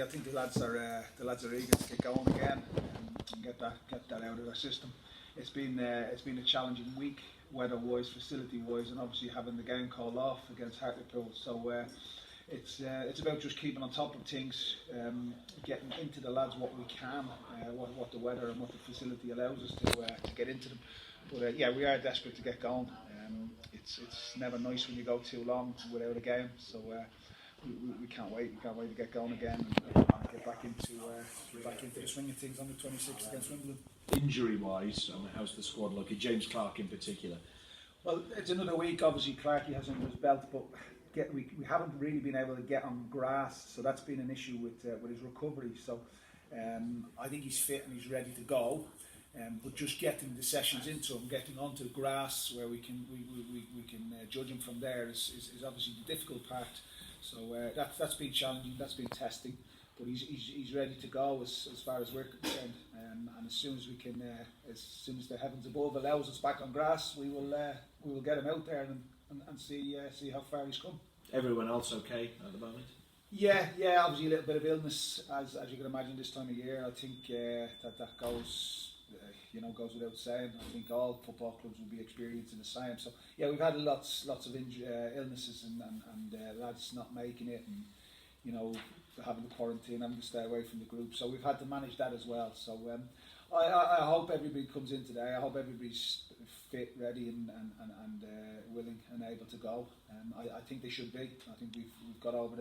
I think the lads are eager to get going again and get that out of their system. It's been a challenging week, weather-wise, facility-wise, and obviously having the game called off against Hartlepool. So it's about just keeping on top of things, getting into the lads what we can, what the weather and what the facility allows us to get into them. But yeah, we are desperate to get going. It's never nice when you go too long without a game. So we can't wait. We can't wait to get going again and get back into the swing of things on the 26th against Wimbledon. Injury-wise, how's the squad looking? James Clark in particular. Well, it's another week. Obviously, Clarkey has under his belt, but we haven't really been able to get on grass, so that's been an issue with his recovery. So I think he's fit and he's ready to go. But just getting the sessions into him, getting onto grass where we can judge him from there is obviously the difficult part. So that's been challenging. That's been testing. But he's ready to go as far as we're concerned, and as soon as we can, as soon as the heavens above allows us back on grass, we will get him out there and see how far he's come. Everyone else okay at the moment? Yeah, obviously a little bit of illness as you can imagine this time of year. I think that goes without saying. I think all football clubs will be experiencing the same. So yeah, we've had lots of illnesses and lads not making it, and having the quarantine, having to stay away from the group. So we've had to manage that as well. So I hope everybody comes in today. I hope everybody's fit, ready, and willing and able to go. I think they should be. I think we've got over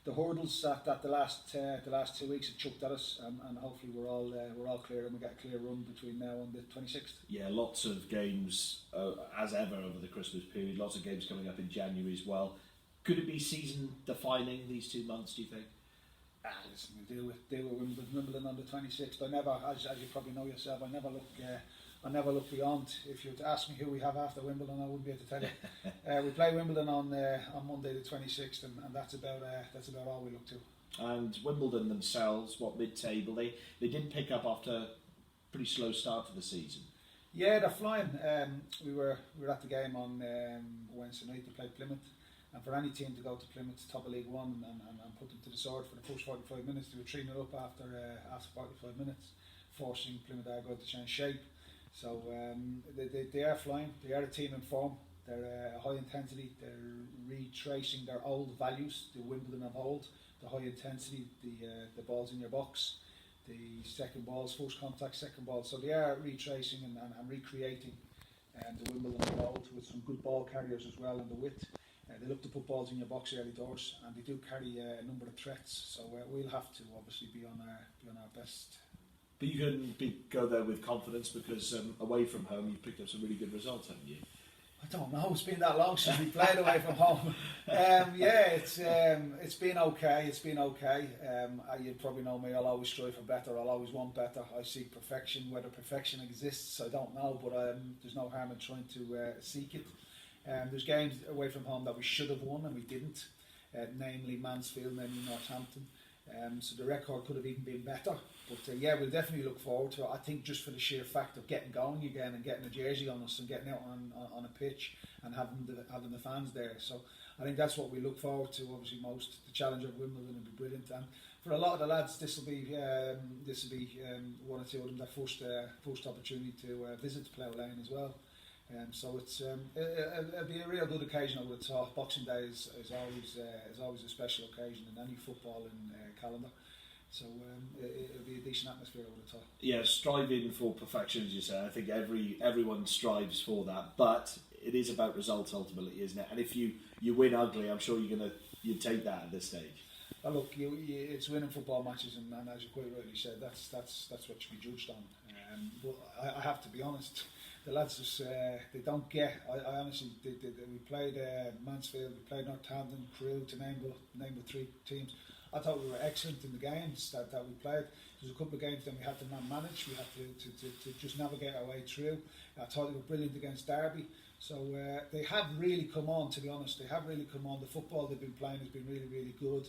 the hurdles that the last 2 weeks have chucked at us, and hopefully we're all clear and we get a clear run between now and the 26th. Yeah, lots of games as ever over the Christmas period. Lots of games coming up in January as well. Could it be season defining these 2 months, do you think? Listen, we deal with Wimbledon on the 26th. I never, as you probably know yourself, I never look beyond. If you were to ask me who we have after Wimbledon, I wouldn't be able to tell you. We play Wimbledon on Monday the 26th, and that's about all we look to. And Wimbledon themselves, mid-table? They did pick up after a pretty slow start to the season. Yeah, they're flying. We were at the game on Wednesday night to play Plymouth. And for any team to go to Plymouth, top of League One, and put them to the sword for the first 45 minutes, they were 3-0 up after 45 minutes, forcing Plymouth Argyle to change shape. So they are flying. They are a team in form. They're high intensity. They're retracing their old values, the Wimbledon of old, the high intensity, the balls in your box, the second balls, first contact, second ball. So they are retracing and recreating the Wimbledon of old with some good ball carriers as well and the width. They look to put balls in your box early doors, and they do carry a number of threats. So we'll have to obviously be on our best. But you can go there with confidence because away from home you've picked up some really good results, haven't you? I don't know. It's been that long since we played away from home. It's been okay. It's been okay. You probably know me. I'll always strive for better. I'll always want better. I seek perfection. Whether perfection exists, I don't know. But there's no harm in trying to seek it. There's games away from home that we should have won and we didn't, namely Mansfield, namely Northampton. So the record could have even been better. But yeah, we'll definitely look forward to it. I think just for the sheer fact of getting going again and getting a jersey on us and getting out on a pitch and having the fans there. So I think that's what we look forward to. Obviously, most the challenge of Wimbledon will be brilliant. And for a lot of the lads, this will be one or two of them their first opportunity to visit COUGHLAN as well. So it'll be a real good occasion. I would have thought. Boxing Day is always a special occasion in any footballing calendar. So it'll be a decent atmosphere, I would have thought. Yeah, striving for perfection, as you say. I think everyone strives for that, but it is about results ultimately, isn't it? And if you win ugly, I'm sure you take that at this stage. Well, look, it's winning football matches, and as you quite rightly said, that's what you be judged on. But I have to be honest. The lads just they don't get. I honestly, we played Mansfield, we played Northampton, Crewe, to name the three teams. I thought we were excellent in the games that we played. There's a couple of games then we had to manage. We had to just navigate our way through. I thought they were brilliant against Derby. So they have really come on. To be honest, they have really come on. The football they've been playing has been really, really good.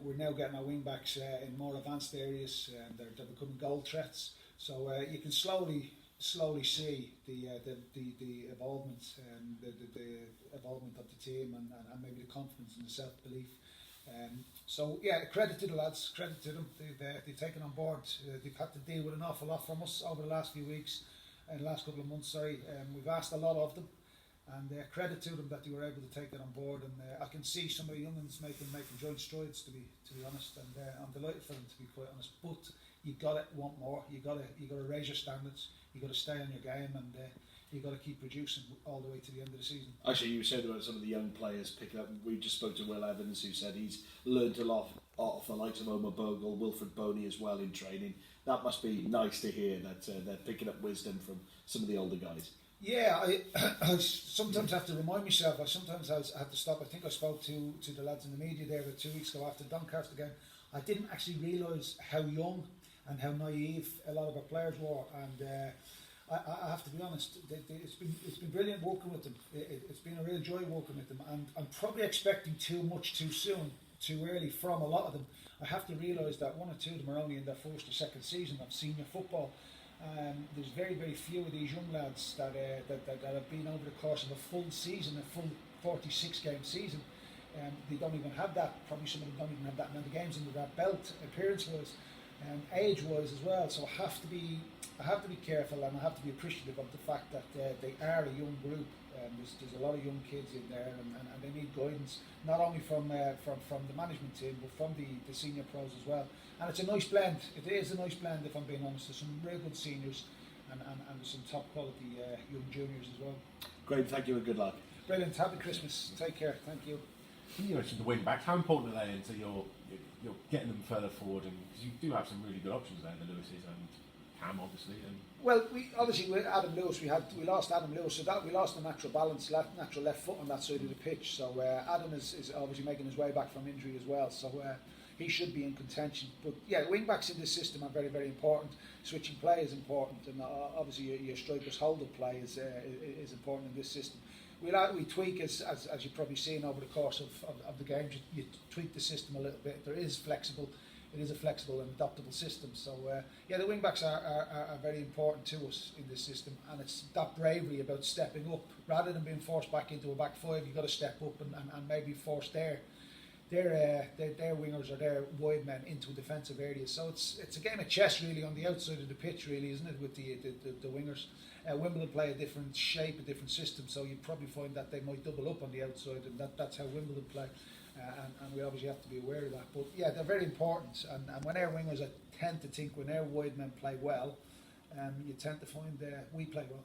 We're now getting our wing backs in more advanced areas. They're becoming goal threats. So you can slowly see the involvement, the involvement of the team, and maybe the confidence and the self belief. So yeah, credit to the lads, credit to them. They've taken on board. They've had to deal with an awful lot from us over the last few weeks and last couple of months. Sorry, we've asked a lot of them, and credit to them that they were able to take it on board. And I can see some of the young ones making joint strides, to be honest. And I'm delighted for them, to be quite honest. But you got to want more. You got to raise your standards. You got to stay on your game, and you've got to keep producing all the way to the end of the season. Actually, you said about some of the young players picking up. We just spoke to Will Evans, who said he's learned a lot off the likes of Omar Bogle, Wilfred Boney as well in training. That must be nice to hear that they're picking up wisdom from some of the older guys. Yeah, I sometimes have to remind myself. I have to stop. I think I spoke to the lads in the media there about 2 weeks ago after the Doncaster game. I didn't actually realise how young and how naive a lot of our players were, and I have to be honest, it's been brilliant working with them. It's been a real joy working with them, and I'm probably expecting too much too soon, too early from a lot of them. I have to realise that one or two of them are only in their first or second season of senior football. There's very, very few of these young lads that have been over the course of a full season, a full 46-game season. They don't even have that. Probably some of them don't even have that many games under their belt, appearance-wise, age-wise as well. So I have to be careful, and I have to be appreciative of the fact that they are a young group. There's a lot of young kids in there, and they need guidance, not only from the management team, but from the senior pros as well. And it's a nice blend. It is a nice blend, if I'm being honest. There's some real good seniors, and there's some top quality young juniors as well. Great, thank you and good luck. Brilliant. Happy Christmas. Take care. Thank you. You mentioned the wing backs. How important are they into you're getting them further forward? And because you do have some really good options there, the Lewises and Cam, obviously. And well, with Adam Lewis, we lost Adam Lewis, so that we lost the natural balance, natural left foot on that side of the pitch. So Adam is obviously making his way back from injury as well. So he should be in contention. But yeah, wing backs in this system are very, very important. Switching play is important, and obviously your strikers hold up play is important in this system. We tweak as you've probably seen over the course of the games. You tweak the system a little bit. It is a flexible and adaptable system. So the wing backs are very important to us in this system, and it's that bravery about stepping up rather than being forced back into a back five. You've got to step up and maybe force their wingers or their wide men into defensive areas. So it's a game of chess really on the outside of the pitch, really, isn't it, with the wingers. Wimbledon play a different shape, a different system, so you'd probably find that they might double up on the outside, and that's how Wimbledon play. And we obviously have to be aware of that. But yeah, they're very important. And when our wingers, I tend to think when our wide men play well, you tend to find we play well.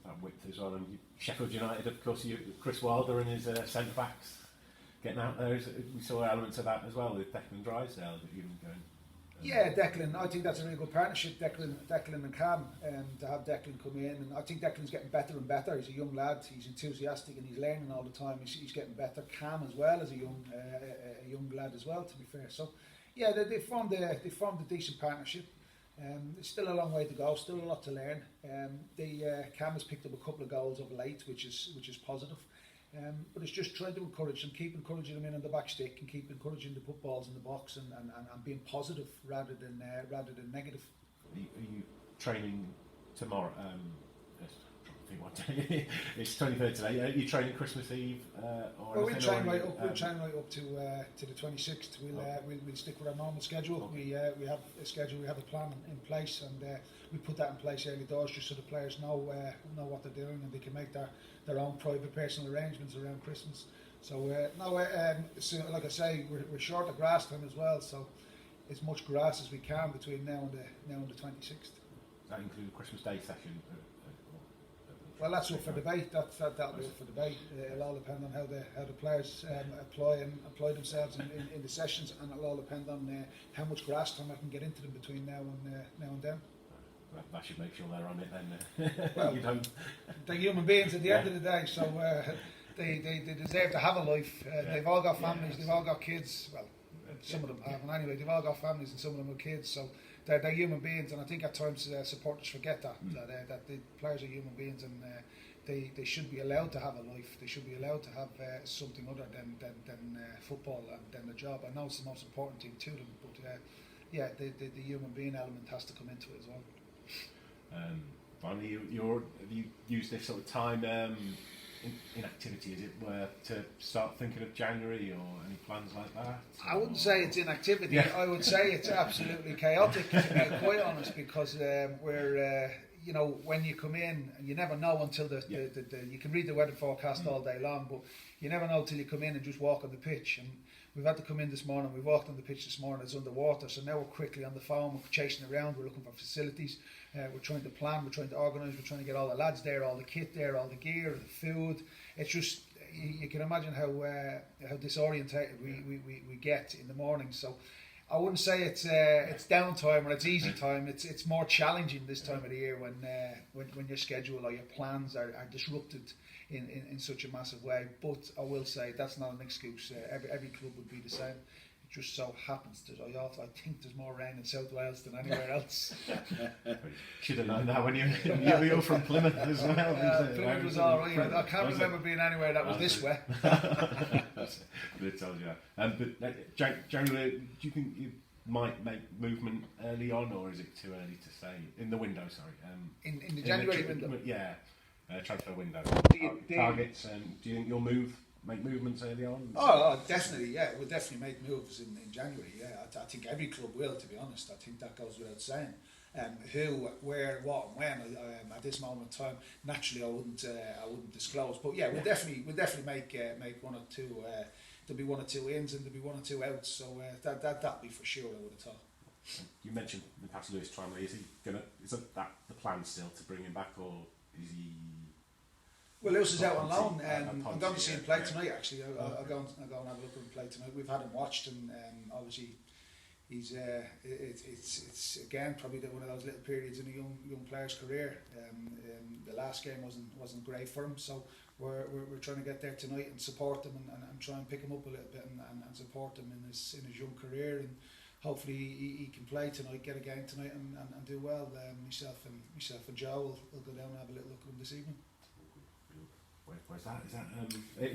that width as well. And Sheffield United, of course, Chris Wilder and his centre backs getting out there. We saw elements of that as well with Declan Drysdale that you've been going. Yeah, Declan. I think that's a really good partnership, Declan and Cam. To have Declan come in, and I think Declan's getting better and better. He's a young lad. He's enthusiastic and he's learning all the time. He's getting better. Cam as well as a young lad as well. To be fair, so yeah, they formed a decent partnership. There's still a long way to go. Still a lot to learn. Cam has picked up a couple of goals of late, which is positive. But it's just trying to encourage them, keep encouraging them in on the back stick, and keep encouraging the put balls in the box, and being positive rather than negative. Are you training tomorrow? What day? It's 23rd today. Are you training Christmas Eve? We'll train right up. We'll train right up to the 26th. We'll stick with our normal schedule. Okay. We have a schedule. We have a plan in place, and we put that in place early doors just so the players know what they're doing, and they can make their own private personal arrangements around Christmas. So so like I say, we're short of grass time as well. So as much grass as we can between now and the 26th. Does that include a Christmas Day session? Well, that's up for debate. That'll be up for debate. It'll all depend on how the players apply themselves in the sessions, and it'll all depend on how much grass time I can get into them between now and then. Well, that should make sure they're on it then. Well, you don't. They're human beings at the end of the day, so they deserve to have a life. They've all got families. They've all got kids. Well, some of them haven't anyway. They've all got families, and some of them have kids. So they're human beings, and I think at times supporters forget that the players are human beings, and they should be allowed to have a life. They should be allowed to have something other than football and than the job. I know it's the most important thing to them, but the human being element has to come into it as well. Finally, have you used this sort of time inactivity, as it were, to start thinking of January or any plans like that? I wouldn't say it's inactivity. Yeah. I would say it's absolutely chaotic, to be quite honest, because we're, you know, when you come in, you never know until you can read the weather forecast all day long, but you never know till you come in and just walk on the pitch. And we've had to come in this morning, we walked on the pitch this morning, it's underwater, so now we're quickly on the phone, we're chasing around, we're looking for facilities, we're trying to plan, we're trying to organise, we're trying to get all the lads there, all the kit there, all the gear, the food. It's just, you can imagine how disorientated we get in the morning. So I wouldn't say it's downtime or it's easy time. It's more challenging this time of the year when your schedule or your plans are disrupted in such a massive way. But I will say that's not an excuse. Every club would be the same. It just so happens that I think there's more rain in South Wales than anywhere else. Should have known that when you're from Plymouth as well. Plymouth was all right. I can't remember being anywhere that was this wet. It tells you that. But generally, do you think you might make movement early on, or is it too early to say? In the window, sorry. In the January window? Yeah, transfer window. Targets. Do you think you'll make movements early on? Oh, definitely, yeah. We'll definitely make moves in January, yeah. I think every club will, to be honest. I think that goes without saying. Who, where, what, and when. At this moment in time, naturally, I wouldn't disclose. But yeah, we'll definitely make one or two. There'll be one or two ins and there'll be one or two outs. So that'll be for sure. I would have thought. You mentioned perhaps Lewis Tramley. Is that the plan still to bring him back, or is he? Well, Lewis is out on loan. I'm going to see him play tonight. Actually, I'll go and have a look at him play tonight. We've had him watched, and obviously, he's it's again probably one of those little periods in a young player's career. The last game wasn't great for him, so we're trying to get there tonight and support him and try and pick him up a little bit and support him in his young career, and hopefully he can play tonight, get a game tonight, and do well. Myself and Joe will go down and have a little look at him this evening. Where's that? Is that